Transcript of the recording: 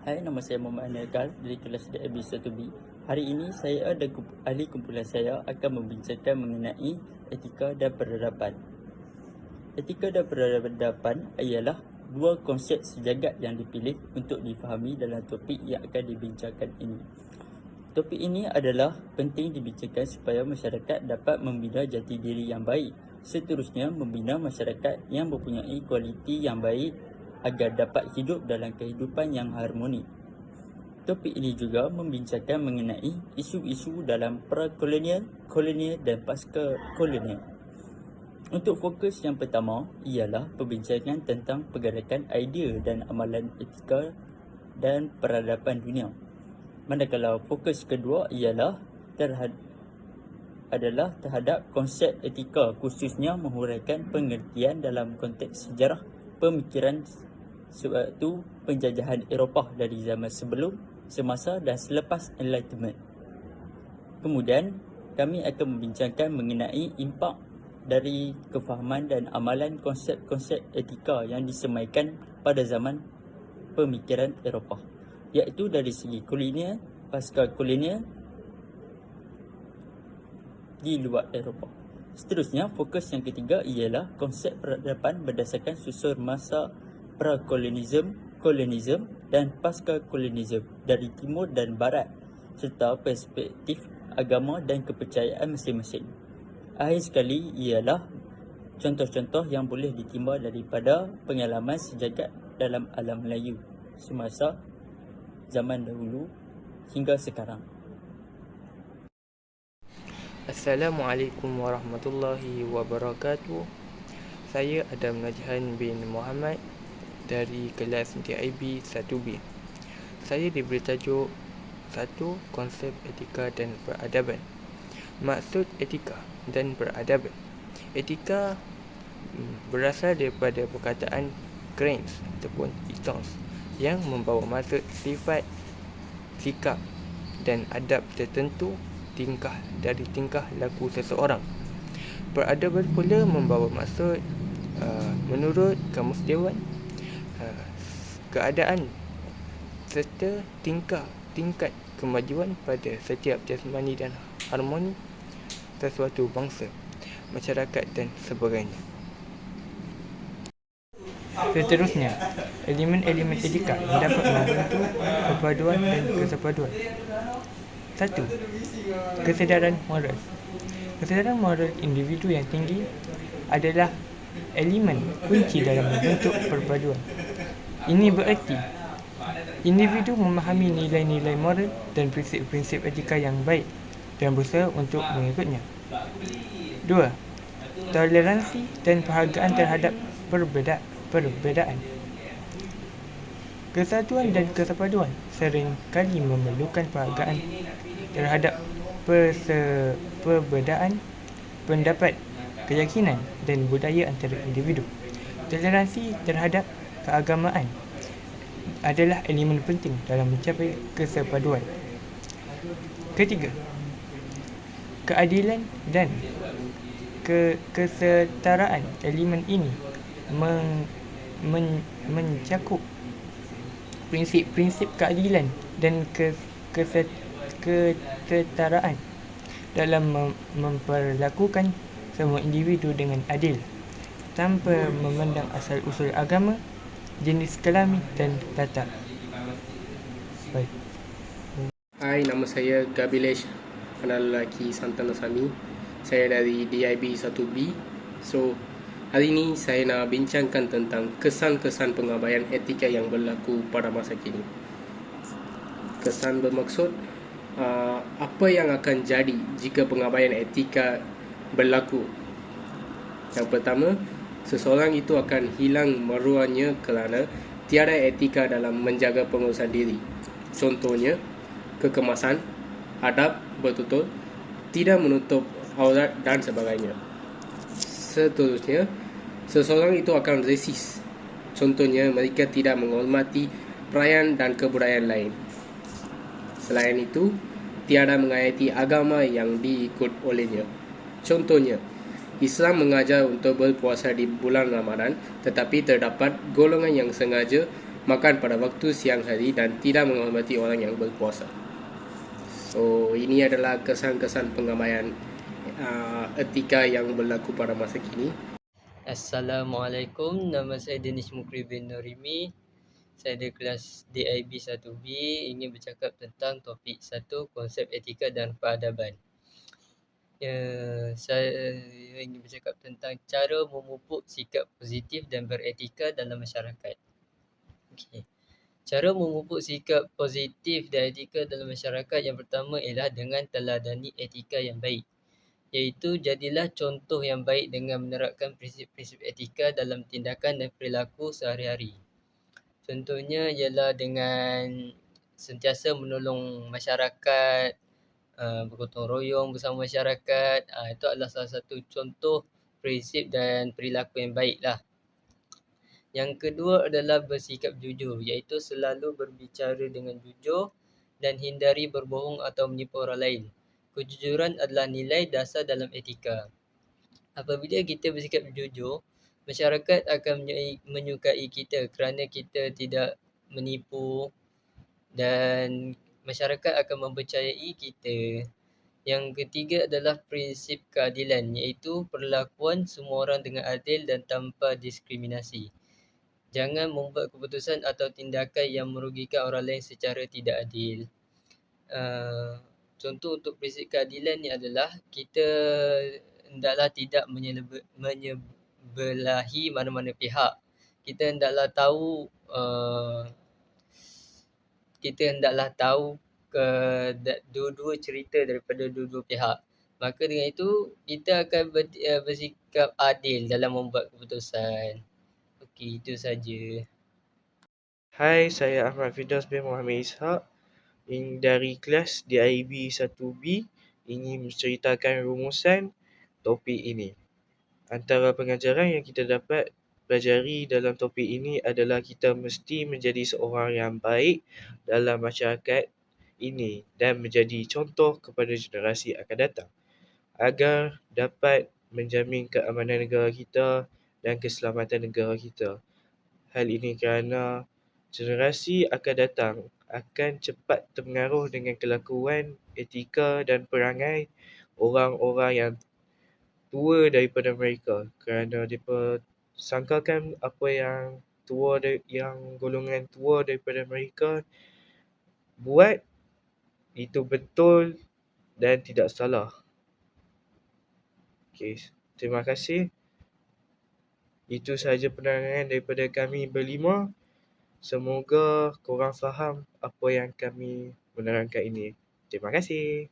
Hai, nama saya Muhammad Anilkal dari kelas DAB 1B. Hari ini saya dan ahli kumpulan saya akan membincangkan mengenai etika dan peradaban. Etika dan peradaban ialah dua konsep sejagat yang dipilih untuk difahami dalam topik yang akan dibincangkan ini. Topik ini adalah penting dibincangkan supaya masyarakat dapat membina jati diri yang baik. Seterusnya, membina masyarakat yang mempunyai kualiti yang baik agar dapat hidup dalam kehidupan yang harmoni. Topik ini juga membincangkan mengenai isu-isu dalam pra-kolonial, kolonial dan pasca-kolonial. Untuk fokus yang pertama ialah perbincangan tentang pergerakan idea dan amalan etika dan peradaban dunia. Manakala fokus kedua ialah terhadap konsep etika, khususnya menguraikan pengertian dalam konteks sejarah pemikiran sewaktu penjajahan Eropah dari zaman sebelum, semasa dan selepas Enlightenment. Kemudian, kami akan membincangkan mengenai impak dari kefahaman dan amalan konsep-konsep etika yang disemaikan pada zaman pemikiran Eropah, iaitu dari segi kolonial, pasca kolonial di luar Eropah. Seterusnya, fokus yang ketiga ialah konsep peradaban berdasarkan susun masa pra-kolonisme, kolonisme dan pasca-kolonisme dari timur dan barat serta perspektif agama dan kepercayaan masing-masing. Akhir sekali ialah contoh-contoh yang boleh ditimba daripada pengalaman sejagat dalam alam Melayu semasa zaman dahulu hingga sekarang. Assalamualaikum warahmatullahi wabarakatuh. Saya Adam Najhan bin Muhammad dari kelas DIB 1B. Saya diberi tajuk 1. Konsep etika dan peradaban. Maksud etika dan peradaban. Etika berasal daripada perkataan krens ataupun ethos yang membawa maksud sifat, sikap dan adab tertentu dari tingkah laku seseorang. Peradaban pula membawa maksud menurut Kamus Dewan, keadaan serta tingkat kemajuan pada setiap jasmani dan harmoni sesuatu bangsa, masyarakat dan sebagainya. Seterusnya, elemen-elemen etika yang dapat membantu perpaduan dan kesepaduan. 1. Kesedaran moral. Kesedaran moral individu yang tinggi adalah elemen kunci dalam membentuk perpaduan. Ini bererti individu memahami nilai-nilai moral dan prinsip-prinsip etika yang baik dan berusaha untuk mengikutnya. 2. Toleransi dan penghargaan terhadap perbezaan. Kesatuan dan kesepaduan sering kali memerlukan penghargaan terhadap perbezaan pendapat, keyakinan dan budaya antara individu. Toleransi terhadap keagamaan adalah elemen penting dalam mencapai kesepaduan. Ketiga, keadilan dan kesetaraan. Elemen ini mencakup prinsip-prinsip keadilan dan kesetaraan dalam memperlakukan semua individu dengan adil tanpa memandang asal-usul agama, jenis kelamin dan latar. Baik. Hai, nama saya Gabilesh Anak Lelaki Santana Sami. Saya dari DIB 1B. So, hari ini saya nak bincangkan tentang kesan-kesan pengabaian etika yang berlaku pada masa kini. Kesan bermaksud apa yang akan jadi jika pengabaian etika berlaku. Yang pertama, seseorang itu akan hilang maruahnya kerana tiada etika dalam menjaga pengurusan diri. Contohnya, kekemasan, adab bertutur, tidak menutup aurat dan sebagainya. Seterusnya, seseorang itu akan resis. Contohnya, mereka tidak menghormati perayaan dan kebudayaan lain. Selain itu, tiada menghayati agama yang diikut olehnya. Contohnya, Islam mengajar untuk berpuasa di bulan Ramadan, tetapi terdapat golongan yang sengaja makan pada waktu siang hari dan tidak menghormati orang yang berpuasa. So, ini adalah kesan-kesan pengabaian etika yang berlaku pada masa kini. Assalamualaikum, nama saya Danish Mukri bin Norimi. Saya dari kelas DIB 1B, ingin bercakap tentang topik 1, konsep etika dan peradaban. Saya ingin bercakap tentang cara memupuk sikap positif dan beretika dalam masyarakat. Okay. Cara memupuk sikap positif dan etika dalam masyarakat yang pertama ialah dengan teladani etika yang baik. Iaitu jadilah contoh yang baik dengan menerapkan prinsip-prinsip etika dalam tindakan dan perilaku sehari-hari. Contohnya ialah dengan sentiasa menolong masyarakat, bergotong royong bersama masyarakat. Itu adalah salah satu contoh prinsip dan perilaku yang baik lah. Yang kedua adalah bersikap jujur, iaitu selalu berbicara dengan jujur dan hindari berbohong atau menipu orang lain. Kejujuran adalah nilai dasar dalam etika. Apabila kita bersikap jujur, masyarakat akan menyukai kita kerana kita tidak menipu dan masyarakat akan mempercayai kita. Yang ketiga adalah prinsip keadilan, iaitu perlakuan semua orang dengan adil dan tanpa diskriminasi. Jangan membuat keputusan atau tindakan yang merugikan orang lain secara tidak adil. Contoh untuk prinsip keadilan ni adalah kita hendaklah tidak menyebelahi mana-mana pihak. Kita hendaklah tahu dua-dua cerita daripada dua-dua pihak. Maka dengan itu kita akan bersikap adil dalam membuat keputusan. Okey, itu saja. Hai, saya Ahmad Firdaus bin Muhammad Ishak dari kelas DIB 1B ingin menceritakan rumusan topik ini. Antara pengajaran yang kita dapat pelajari dalam topik ini adalah kita mesti menjadi seorang yang baik dalam masyarakat ini dan menjadi contoh kepada generasi akan datang agar dapat menjamin keamanan negara kita dan keselamatan negara kita. Hal ini kerana generasi akan datang akan cepat terpengaruh dengan kelakuan, etika dan perangai orang-orang yang tua daripada mereka kerana mereka sangkakan apa yang golongan tua daripada mereka buat itu betul dan tidak salah. Okey, terima kasih. Itu sahaja penerangan daripada kami berlima. Semoga korang faham apa yang kami menerangkan ini. Terima kasih.